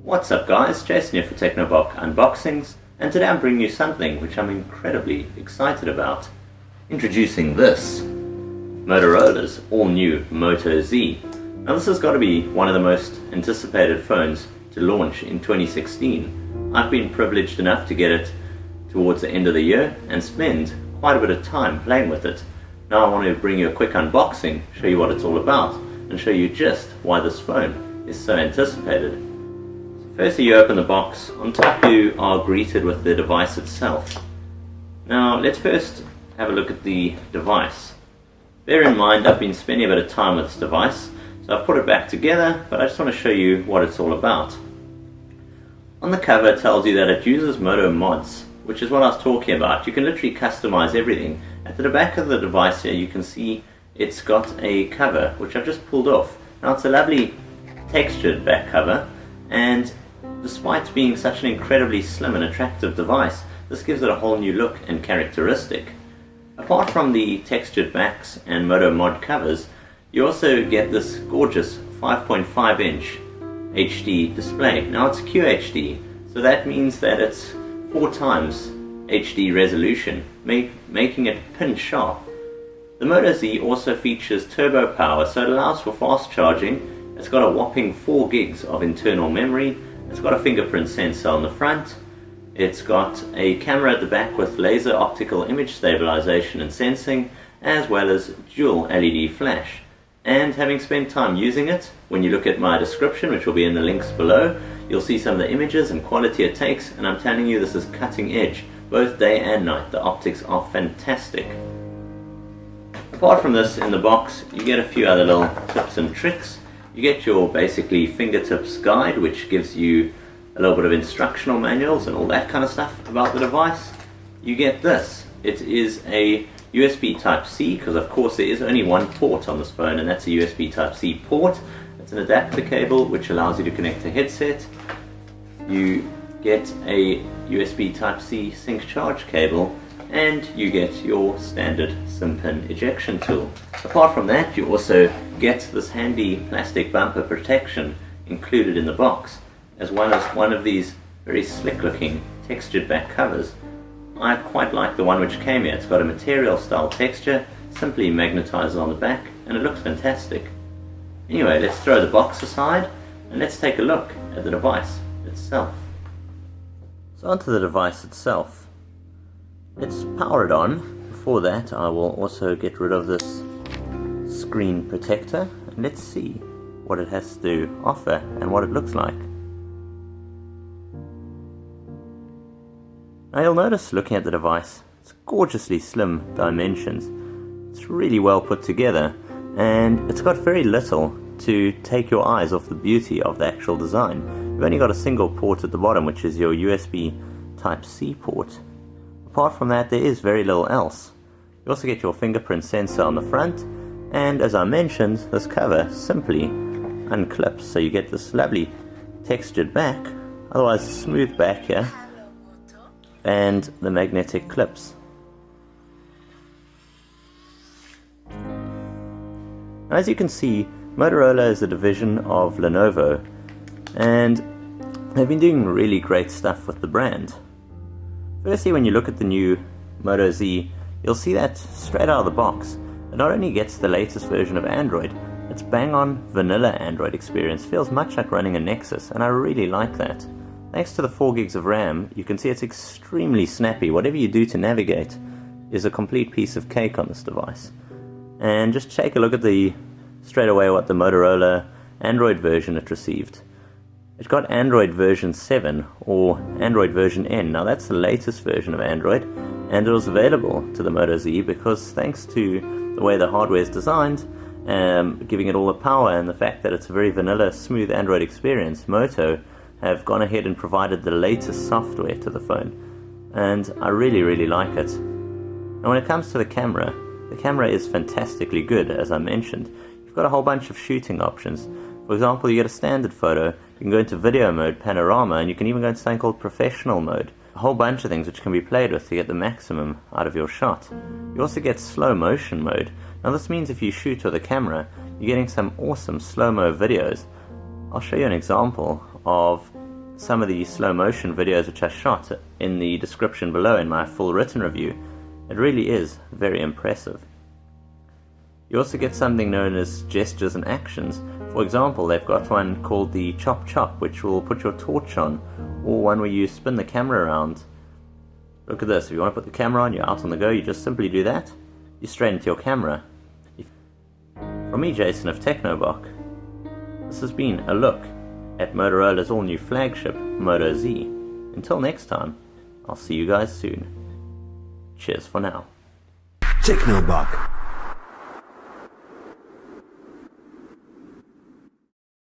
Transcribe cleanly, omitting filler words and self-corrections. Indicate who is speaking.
Speaker 1: What's up guys, Jason here for TechnoBok Unboxings, and today I'm bringing you something which I'm incredibly excited about. Introducing this, Motorola's all-new Moto Z. Now this has got to be one of the most anticipated phones to launch in 2016. I've been privileged enough to get it towards the end of the year and spend quite a bit of time playing with it. Now I want to bring you a quick unboxing, show you what it's all about, and show you just why this phone is so anticipated. Firstly, you open the box. On top you are greeted with the device itself. Now let's first have a look at the device. Bear in mind I've been spending a bit of time with this device, so I've put it back together, but I just want to show you what it's all about. On the cover it tells you that it uses Moto mods, which is what I was talking about. You can literally customize everything. At the back of the device here you can see it's got a cover which I've just pulled off. Now it's a lovely textured back cover, and despite being such an incredibly slim and attractive device, this gives it a whole new look and characteristic. Apart from the textured backs and Moto mod covers, you also get this gorgeous 5.5 inch HD display. Now it's QHd, so that means that it's 4 times HD resolution, making it pin sharp. The Moto Z also features turbo power, so it allows for fast charging. It's got a whopping 4 gigs of internal memory. It's got a fingerprint sensor on the front. It's got a camera at the back with laser optical image stabilization and sensing, as well as dual LED flash. And having spent time using it, when you look at my description, which will be in the links below, you'll see some of the images and quality it takes, and I'm telling you this is cutting edge, both day and night. The optics are fantastic. Apart from this, in the box you get a few other little tips and tricks. You get your basically fingertips guide, which gives you a little bit of instructional manuals and all that kind of stuff about the device. You get this. It is a USB Type-C, because of course there is only one port on this phone, and that's a USB Type-C port. It's an adapter cable which allows you to connect a headset. You get a USB Type-C sync charge cable, and you get your standard SIM pin ejection tool. Apart from that, you also get this handy plastic bumper protection included in the box, as well as one of these very slick looking textured back covers. I quite like the one which came here. It's got a material style texture, simply magnetizes on the back, and it looks fantastic. Anyway, let's throw the box aside and let's take a look at the device itself. So onto the device itself. Let's power it on. Before that I will also get rid of this screen protector, and let's see what it has to offer and what it looks like. Now you'll notice, looking at the device, it's gorgeously slim dimensions. It's really well put together, and it's got very little to take your eyes off the beauty of the actual design. You've only got a single port at the bottom, which is your USB Type-C port. Apart from that, there is very little else. You also get your fingerprint sensor on the front, and as I mentioned, this cover simply unclips, so you get this lovely textured back, otherwise smooth back here, and the magnetic clips. Now, as you can see, Motorola is a division of Lenovo, and they've been doing really great stuff with the brand. Firstly, when you look at the new Moto Z, you'll see that straight out of the box, it not only gets the latest version of Android, its bang on vanilla Android experience feels much like running a Nexus, and I really like that. Thanks to the 4 gigs of RAM, you can see it's extremely snappy. Whatever you do to navigate is a complete piece of cake on this device. And just take a look at straight away what the Motorola Android version it received. It got Android version 7 or Android version N. Now that's the latest version of Android, and it was available to the Moto Z because, thanks to the way the hardware is designed, giving it all the power and the fact that it's a very vanilla, smooth Android experience, Moto have gone ahead and provided the latest software to the phone, and I really like it. Now when it comes to the camera is fantastically good. As I mentioned, you've got a whole bunch of shooting options. For example, you get a standard photo, you can go into video mode, panorama, and you can even go into something called professional mode. A whole bunch of things which can be played with to get the maximum out of your shot. You also get slow motion mode. Now this means if you shoot with a camera, you're getting some awesome slow-mo videos. I'll show you an example of some of the slow motion videos which I shot in the description below in my full written review, it really is very impressive. You also get something known as gestures and actions. For example, they've got one called the chop chop, which will put your torch on, or one where you spin the camera around. Look at this, if you want to put the camera on, you're out on the go, you just simply do that, you straight into your camera. From me, Jason of TechnoBok, this has been a look at Motorola's all-new flagship, Moto Z. Until next time, I'll see you guys soon. Cheers for now.
Speaker 2: TechnoBok.